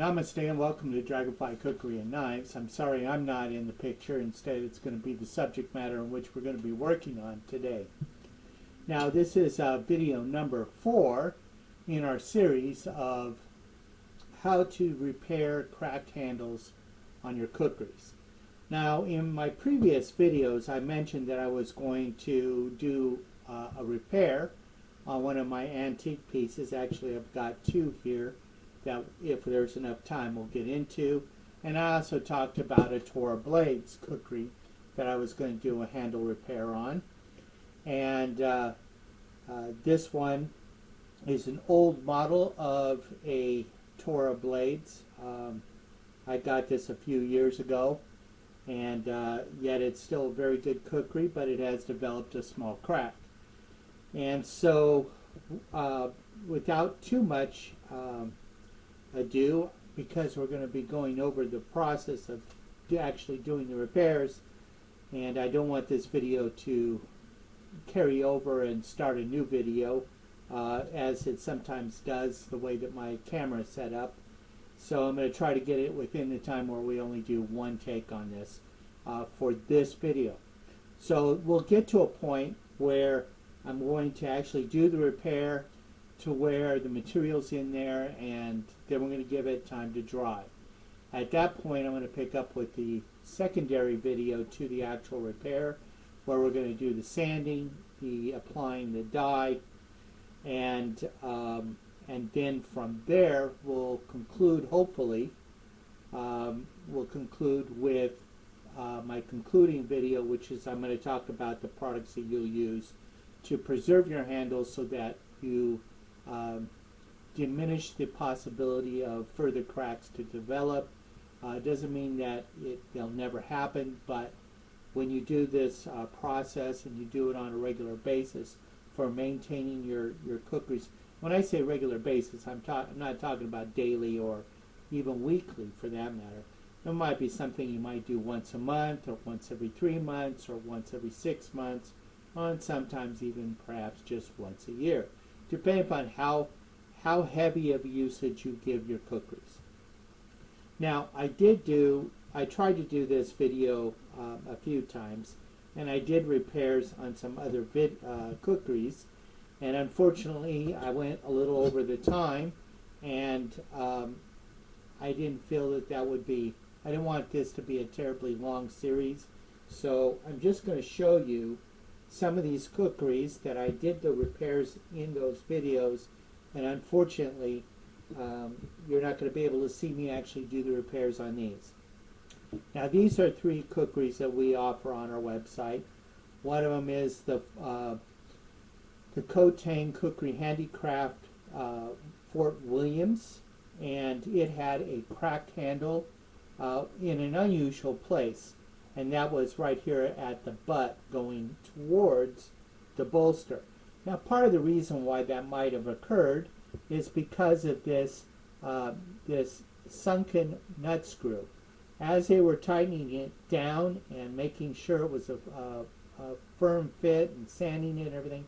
Namaste and welcome to Dragonfly Cookery and Knives. I'm sorry I'm not in the picture. Instead, it's going to be the subject matter in which we're going to be working on today. Now, this is video number 4 in our series of how to repair cracked handles on your cookeries. Now, in my previous videos, I mentioned that I was going to do a repair on one of my antique pieces. Actually, I've got 2 here that if there's enough time we'll get into. And I also talked about a Tora Blades cookery that I was going to do a handle repair on. And this one is an old model of a Tora Blades. I got this a few years ago, and yet it's still a very good cookery, but it has developed a small crack. And so without too much ado, because we're going to be going over the process of actually doing the repairs, and I don't want this video to carry over and start a new video as it sometimes does the way that my camera is set up. So I'm going to try to get it within the time where we only do one take on this for this video. So we'll get to a point where I'm going to actually do the repair to where the material's in there, and then we're going to give it time to dry. At that point, I'm going to pick up with the secondary video to the actual repair, where we're going to do the sanding, the applying the dye, and then from there we'll conclude, hopefully, we'll conclude with my concluding video, which is I'm going to talk about the products that you'll use to preserve your handles so that you diminish the possibility of further cracks to develop. It doesn't mean that they'll never happen, but when you do this process and you do it on a regular basis for maintaining your cookeries, when I say regular basis, I'm not talking about daily or even weekly for that matter. It might be something you might do once a month or once every 3 months or once every 6 months, and sometimes even perhaps just once a year, depending upon how heavy of a usage you give your cookeries. Now, I tried to do this video a few times, and I did repairs on some other cookeries, and unfortunately I went a little over the time, and I didn't feel that would be, I didn't want this to be a terribly long series, so I'm just going to show you some of these cookeries that I did the repairs in those videos, and unfortunately you're not going to be able to see me actually do the repairs on these. Now, these are 3 cookeries that we offer on our website. One of them is the Khukuri Cookery Handicraft Fort Williams, and it had a cracked handle in an unusual place, and that was right here at the butt going towards the bolster. Now, part of the reason why that might have occurred is because of this this sunken nut screw. As they were tightening it down and making sure it was a firm fit and sanding it and everything,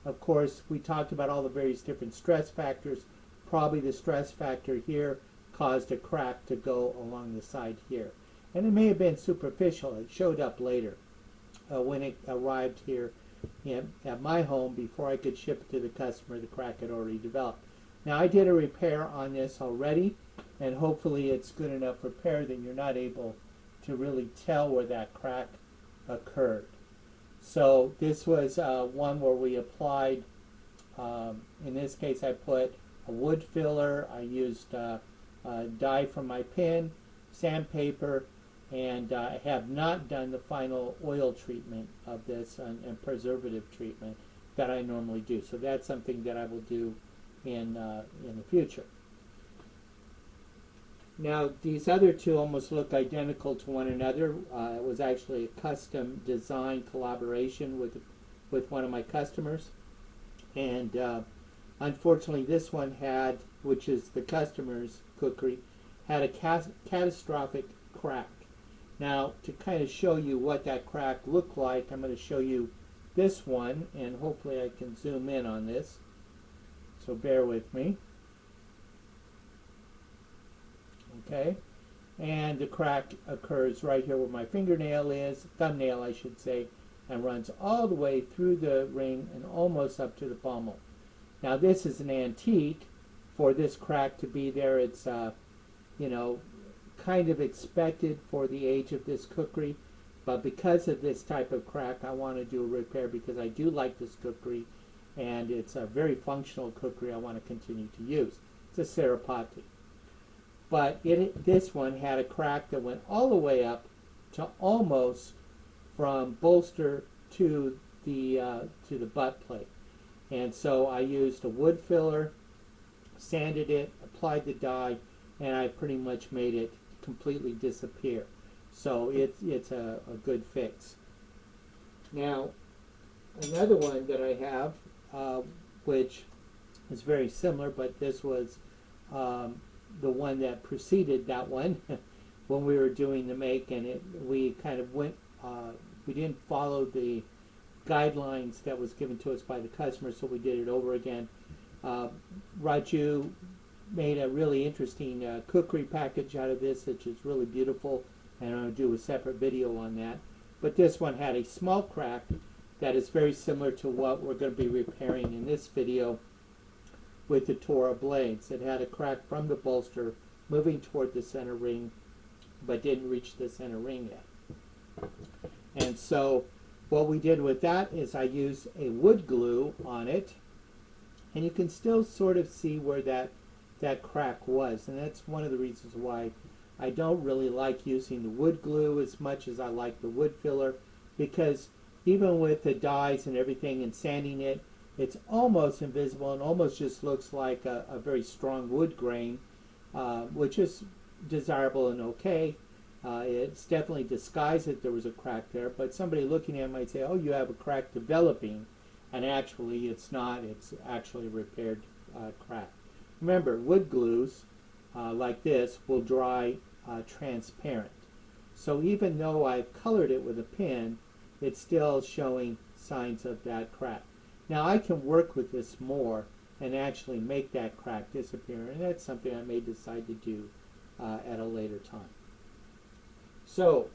of course, we talked about all the various different stress factors. Probably the stress factor here caused a crack to go along the side here. And it may have been superficial. It showed up later when it arrived here at my home. Before I could ship it to the customer, the crack had already developed. Now, I did a repair on this already, and hopefully it's good enough repair that you're not able to really tell where that crack occurred. So this was one where we applied, in this case I put a wood filler, I used dye from my pen, sandpaper, and I have not done the final oil treatment of this and preservative treatment that I normally do. So that's something that I will do in the future. Now, these other 2 almost look identical to one another. It was actually a custom design collaboration with one of my customers, and unfortunately this one had, which is the customer's cookery, had a catastrophic crack. Now, to kind of show you what that crack looked like, I'm going to show you this one, and hopefully I can zoom in on this, so bear with me. okay? And the crack occurs right here where my fingernail is, thumbnail I should say, and runs all the way through the ring and almost up to the pommel. Now this is an antique. For this crack to be there, it's you know, kind of expected for the age of this kukri, but because of this type of crack, I want to do a repair because I do like this kukri, and it's a very functional kukri I want to continue to use. It's a Sarapati. But this one had a crack that went all the way up to almost from bolster to the butt plate. And so I used a wood filler, sanded it, applied the dye, and I pretty much made it completely disappear. So it's a good fix. Now, another one that I have, which is very similar, but this was the one that preceded that one when we were doing the make, and we kind of went, we didn't follow the guidelines that was given to us by the customer, so we did it over again. Raju made a really interesting kukri package out of this, which is really beautiful, and I'm going to do a separate video on that. But this one had a small crack that is very similar to what we're going to be repairing in this video with the Torah blades. It had a crack from the bolster moving toward the center ring, but didn't reach the center ring yet. And so what we did with that is I used a wood glue on it, and you can still sort of see where that crack was, and that's one of the reasons why I don't really like using the wood glue as much as I like the wood filler, because even with the dyes and everything and sanding it, it's almost invisible and almost just looks like a very strong wood grain, which is desirable and okay. It's definitely disguised that there was a crack there, but somebody looking at it might say, oh, you have a crack developing, and actually it's not. It's actually a repaired crack. Remember, wood glues like this will dry transparent. So even though I've colored it with a pen, it's still showing signs of that crack. Now I can work with this more and actually make that crack disappear, and that's something I may decide to do at a later time. So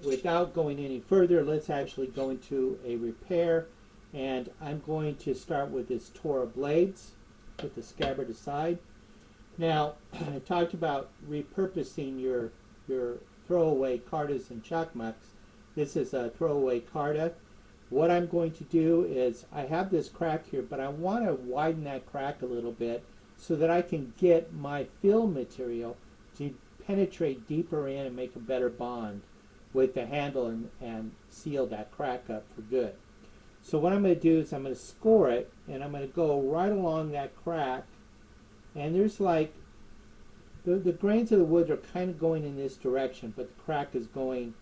without going any further, let's actually go into a repair, and I'm going to start with this Torah blades, put the scabbard aside. Now, I talked about repurposing your throwaway cardas and chakmaks. This is a throwaway carda. What I'm going to do is, I have this crack here, but I want to widen that crack a little bit so that I can get my fill material to penetrate deeper in and make a better bond with the handle and seal that crack up for good. So what I'm going to do is I'm going to score it, and I'm going to go right along that crack, and there's like, the grains of the wood are kind of going in this direction, but the crack is going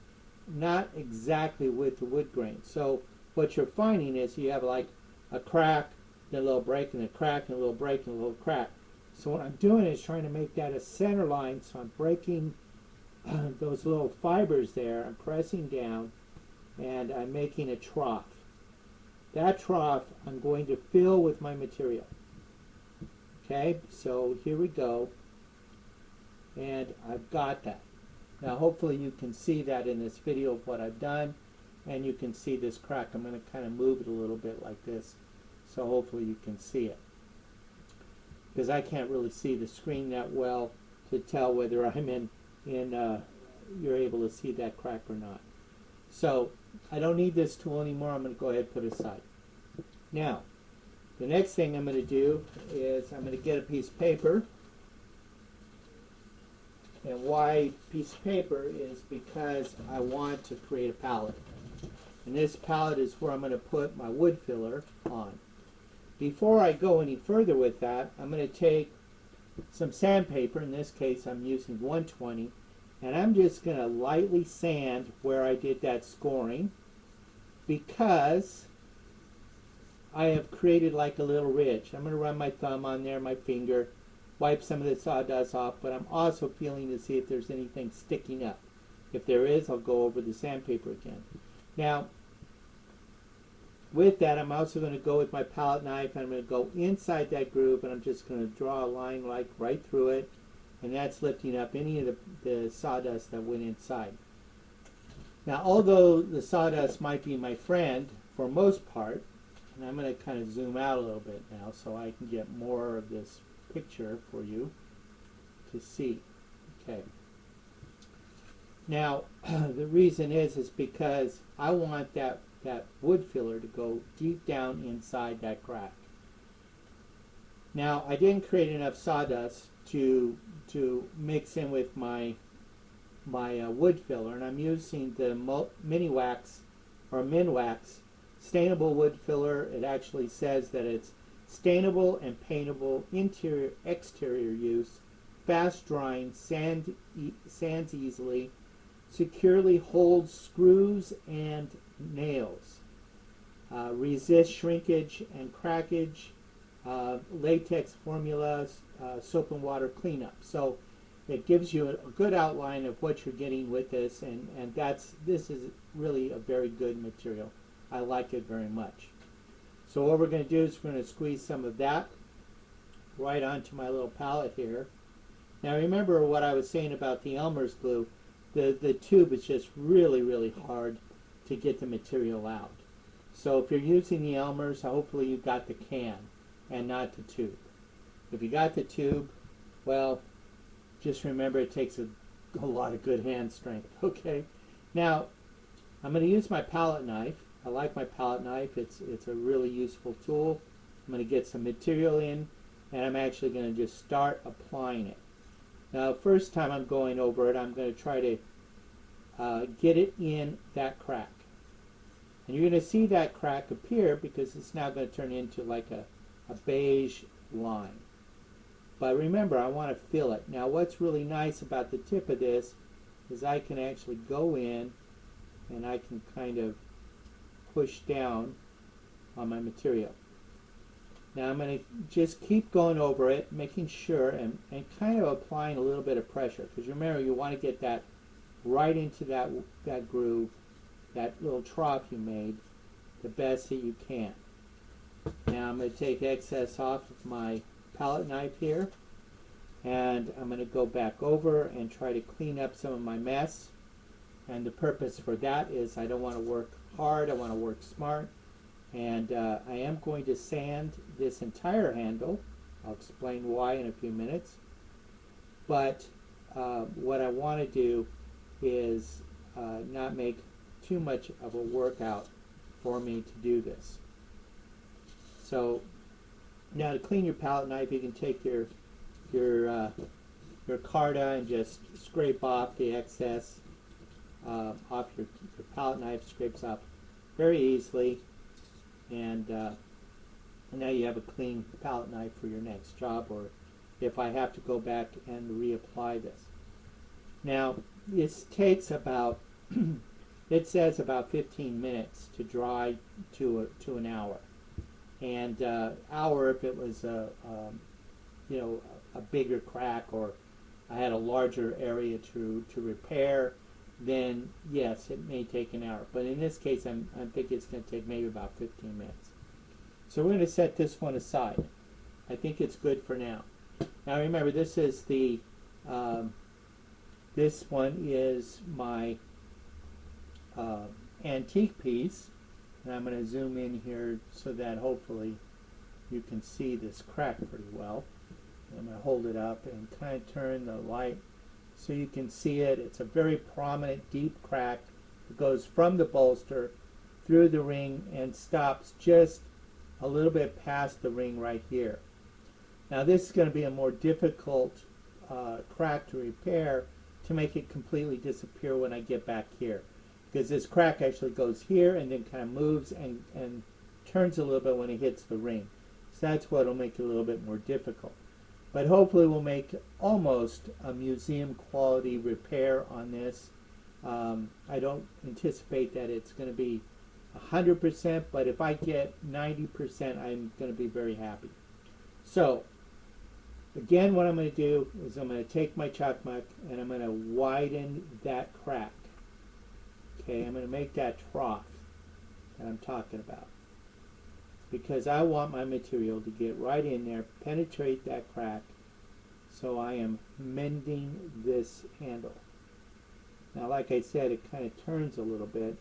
not exactly with the wood grain. So what you're finding is you have like a crack, then a little break, and a crack, and a little break, and a little crack. So what I'm doing is trying to make that a center line, so I'm breaking those little fibers there, I'm pressing down, and I'm making a trough. That trough I'm going to fill with my material. Okay, so here we go, and I've got that. Now hopefully you can see that in this video of what I've done, and you can see this crack. I'm going to kind of move it a little bit like this, so hopefully you can see it, because I can't really see the screen that well to tell whether I'm in you're able to see that crack or not. So I don't need this tool anymore. I'm going to go ahead and put it aside. Now, the next thing I'm going to do is I'm going to get a piece of paper. And why piece of paper is because I want to create a palette. And this palette is where I'm going to put my wood filler on. Before I go any further with that, I'm going to take some sandpaper. In this case, I'm using 120. And I'm just going to lightly sand where I did that scoring, because I have created like a little ridge. I'm going to run my thumb on there, my finger, wipe some of the sawdust off, but I'm also feeling to see if there's anything sticking up. If there is, I'll go over the sandpaper again. Now, with that, I'm also going to go with my palette knife, and I'm going to go inside that groove, and I'm just going to draw a line like right through it, and that's lifting up any of the sawdust that went inside. Now, although the sawdust might be my friend for most part, and I'm going to kind of zoom out a little bit now so I can get more of this picture for you to see. Okay. Now, the reason is because I want that wood filler to go deep down inside that crack. Now, I didn't create enough sawdust to mix in with my wood filler, and I'm using the mini wax or min wax stainable wood filler. It actually says that it's stainable and paintable, interior exterior use, fast drying, sands easily, securely holds screws and nails, resists shrinkage and crackage, latex formulas, soap and water cleanup. So it gives you a good outline of what you're getting with this, and this is really a very good material. I like it very much. So what we're going to do is we're going to squeeze some of that right onto my little palette here. Now remember what I was saying about the Elmer's glue. The tube is just really, really hard to get the material out. So if you're using the Elmer's, hopefully you got the can and not the tube. If you got the tube, well, just remember it takes a lot of good hand strength. Okay. Now, I'm going to use my palette knife. I like my palette knife. It's a really useful tool. I'm going to get some material in, and I'm actually going to just start applying it. Now, first time I'm going over it, I'm going to try to get it in that crack. And you're going to see that crack appear because it's now going to turn into like a beige line. But remember, I want to fill it. Now, what's really nice about the tip of this is I can actually go in and I can kind of push down on my material. Now I'm going to just keep going over it, making sure and kind of applying a little bit of pressure. Because remember, you want to get that right into that groove, that little trough you made, the best that you can. Now I'm going to take excess off of my palette knife here, and I'm going to go back over and try to clean up some of my mess. And the purpose for that is I don't want to work hard, I want to work smart. And I am going to sand this entire handle. I'll explain why in a few minutes. But what I want to do is not make too much of a workout for me to do this. So now to clean your palette knife, you can take your carta and just scrape off the excess off your palette knife. Scrapes off very easily. And now you have a clean palette knife for your next job, or if I have to go back and reapply this. Now, this takes about, it says about 15 minutes to dry to an hour. And hour if it was a bigger crack, or I had a larger area to repair, then yes, it may take an hour. But in this case, I'm thinking it's going to take maybe about 15 minutes. So we're going to set this one aside. I think it's good for now. Now remember, this is the this one is my antique piece, and I'm going to zoom in here so that hopefully you can see this crack pretty well. I'm going to hold it up and kind of turn the light so you can see it. It's a very prominent deep crack that goes from the bolster through the ring and stops just a little bit past the ring right here. Now this is going to be a more difficult crack to repair, to make it completely disappear when I get back here, because this crack actually goes here and then kind of moves and turns a little bit when it hits the ring. So that's what will make it a little bit more difficult. But hopefully we'll make almost a museum quality repair on this. I don't anticipate that it's going to be 100%, but if I get 90%, I'm going to be very happy. So again, what I'm going to do is I'm going to take my chalk muck and I'm going to widen that crack. Okay, I'm going to make that trough that I'm talking about, because I want my material to get right in there, penetrate that crack, So I am mending this handle. Now, like I said, it kind of turns a little bit.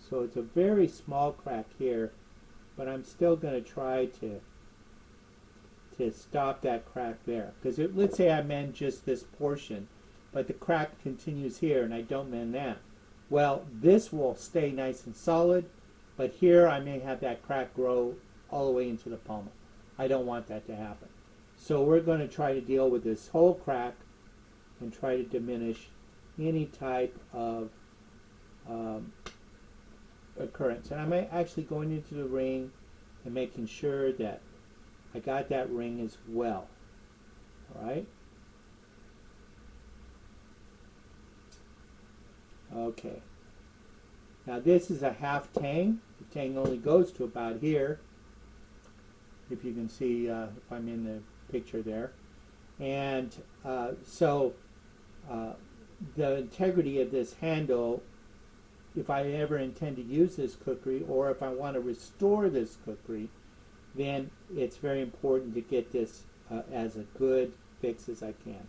So it's a very small crack here, but I'm still going to try to stop that crack there. Because let's say I mend just this portion, but the crack continues here and I don't mend that. Well, this will stay nice and solid, but here I may have that crack grow all the way into the pommel. I don't want that to happen. So we're going to try to deal with this whole crack and try to diminish any type of occurrence. And I'm actually going into the ring and making sure that I got that ring as well. All right? Okay. Now this is a half tang. The tang only goes to about here. If you can see, if I'm in the picture there. And so the integrity of this handle, if I ever intend to use this kukri, or if I want to restore this kukri, then it's very important to get this as a good fix as I can.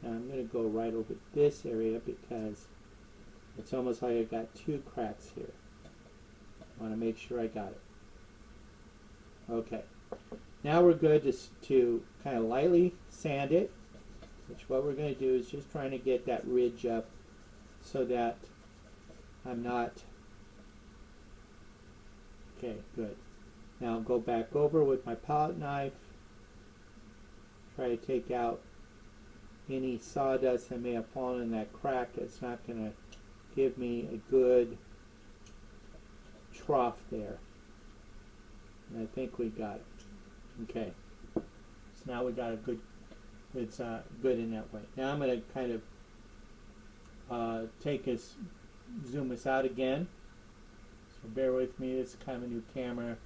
Now I'm going to go right over this area because it's almost like I've got two cracks here. I want to make sure I got it. Okay. Now we're good to kind of lightly sand it, which what we're going to do is just trying to get that ridge up so that I'm not... Okay, good. Now I'll go back over with my palette knife, try to take out any sawdust that may have fallen in that crack. It's not going to give me a good trough there. And I think we got it. Okay. So now we got a good, it's good in that way. Now I'm going to kind of zoom us out again. So bear with me, it's kind of a new camera.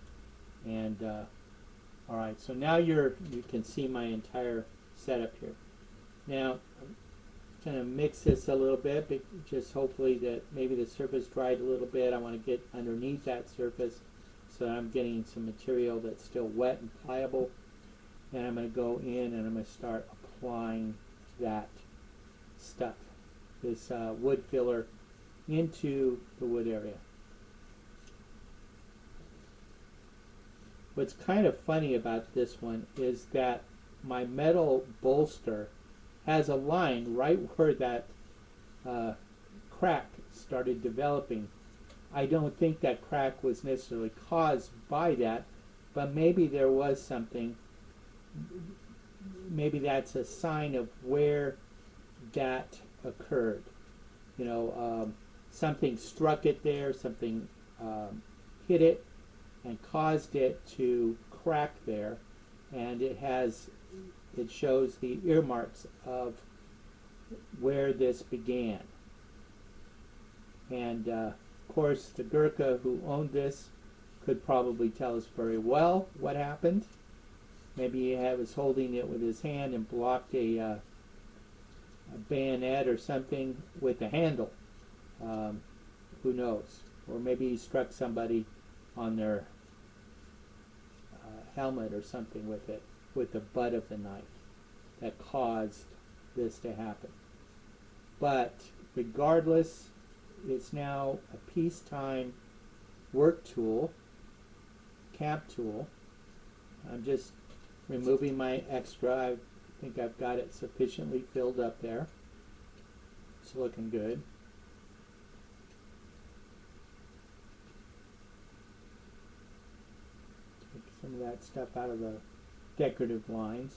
And all right, so now you can see my entire setup here. Now I'm going to mix this a little bit, but just hopefully that maybe the surface dried a little bit. I want to get underneath that surface so that I'm getting some material that's still wet and pliable. And I'm going to go in and I'm going to start applying that stuff, this wood filler, into the wood area. What's kind of funny about this one is that my metal bolster has a line right where that crack started developing. I don't think that crack was necessarily caused by that, but maybe there was something. Maybe that's a sign of where that occurred. You know, something struck it there, something hit it and caused it to crack there, and it shows the earmarks of where this began. And of course the Gurkha who owned this could probably tell us very well what happened. Maybe he was holding it with his hand and blocked a bayonet or something with the handle. Who knows? Or maybe he struck somebody on their helmet or something with it, with the butt of the knife, that caused this to happen. But regardless, it's now a peacetime work tool, camp tool. I'm just removing my extra. I think I've got it sufficiently filled up there. It's looking good. Take some of that stuff out of the decorative lines.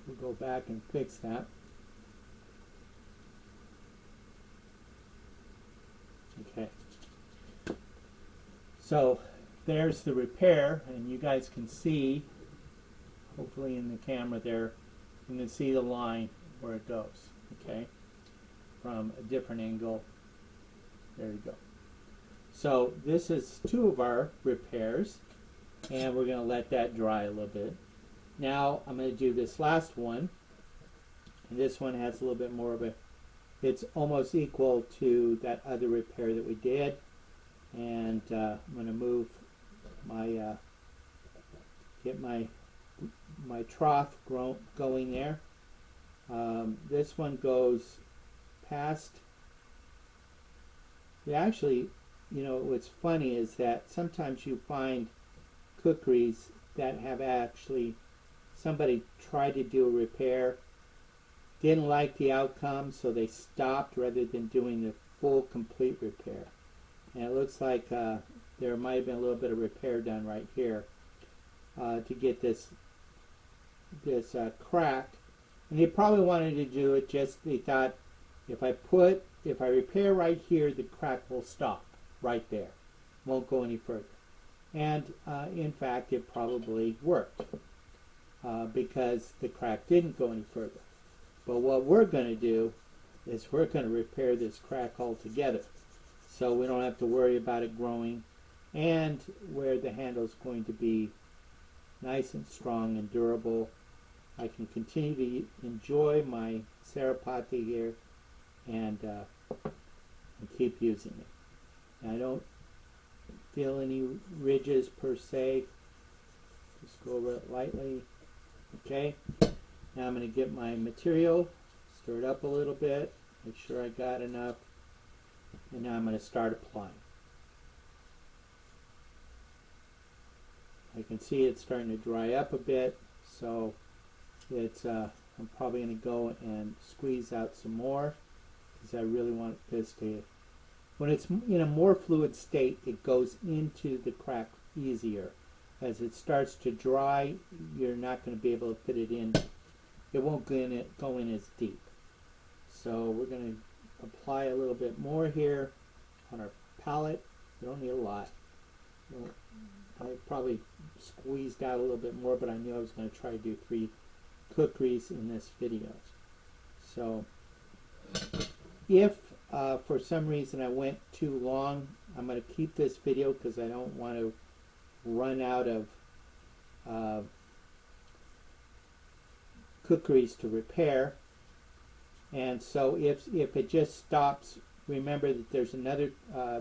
We'll go back and fix that. Okay. So there's the repair, and you guys can see, hopefully in the camera there, you can see the line where it goes, okay, from a different angle. There you go. So this is two of our repairs, and we're going to let that dry a little bit. Now I'm going to do this last one, and this one has a little bit more of a, it's almost equal to that other repair that we did. And I'm going to move my, get my trough going there. This one goes past. Actually, what's funny is that sometimes you find kukris that have actually somebody tried to do a repair, didn't like the outcome, so they stopped rather than doing the full complete repair. And it looks like there might have been a little bit of repair done right here to get this crack. And they probably wanted to do it just, they thought, if I repair right here, the crack will stop right there. Won't go any further. And in fact, it probably worked because the crack didn't go any further. But what we're going to do is we're going to repair this crack altogether, so we don't have to worry about it growing, and where the handle is going to be nice and strong and durable. I can continue to enjoy my Sarapati here and keep using it. I don't feel any ridges per se. Just go over it lightly. Okay. Now I'm going to get my material, stir it up a little bit, make sure I got enough, and now I'm going to start applying. I can see it's starting to dry up a bit, so it's I'm probably going to go and squeeze out some more because I really want this to, when it's in a more fluid state, it goes into the crack easier. As it starts to dry, you're not going to be able to fit it in. It won't go in as deep. So we're going to apply a little bit more here on our palette. We don't need a lot. I probably squeezed out a little bit more, but I knew I was going to try to do 3 kukris in this video. So if for some reason I went too long, I'm going to keep this video because I don't want to run out of kukris to repair. And so if it just stops, remember that there's another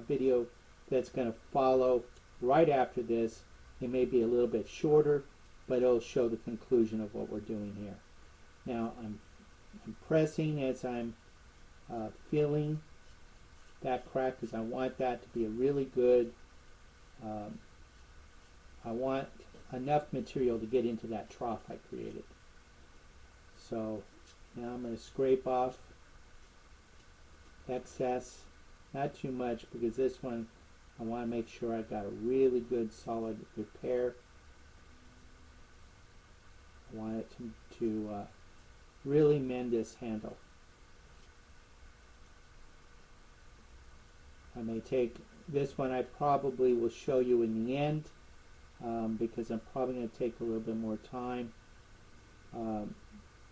video that's going to follow right after this. It may be a little bit shorter, but it'll show the conclusion of what we're doing here. Now I'm pressing as I'm feeling that crack because I want that to be a really good, I want enough material to get into that trough I created. So now I'm going to scrape off excess, not too much because this one I want to make sure I got a really good solid repair. I want it to really mend this handle. I may take this one, I probably will show you in the end because I'm probably going to take a little bit more time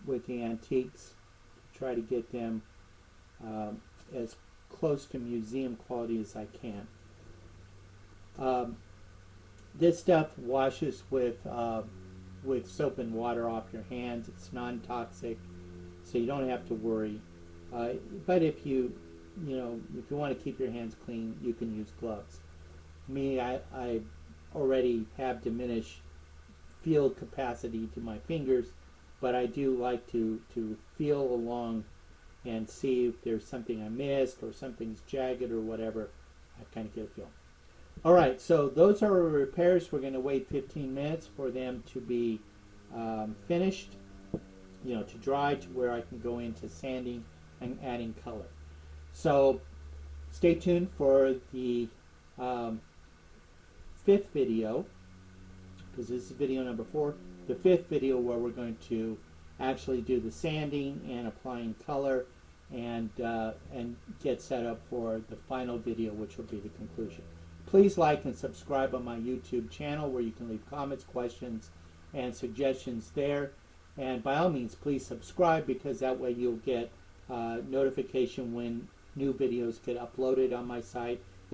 with the antiques to try to get them as close to museum quality as I can. This stuff washes with soap and water off your hands. It's non-toxic, so you don't have to worry. But if you want to keep your hands clean, you can use gloves. Me, I already have diminished field capacity to my fingers, but I do like to feel along and see if there's something I missed or something's jagged or whatever. I kind of get a feel. All right, so those are our repairs. We're going to wait 15 minutes for them to be finished, to dry to where I can go into sanding and adding color. So stay tuned for the 5th video, because this is video number 4, the 5th video where we're going to actually do the sanding and applying color and get set up for the final video, which will be the conclusion. Please like and subscribe on my YouTube channel where you can leave comments, questions, and suggestions there. And by all means, please subscribe because that way you'll get notification when new videos get uploaded on my site.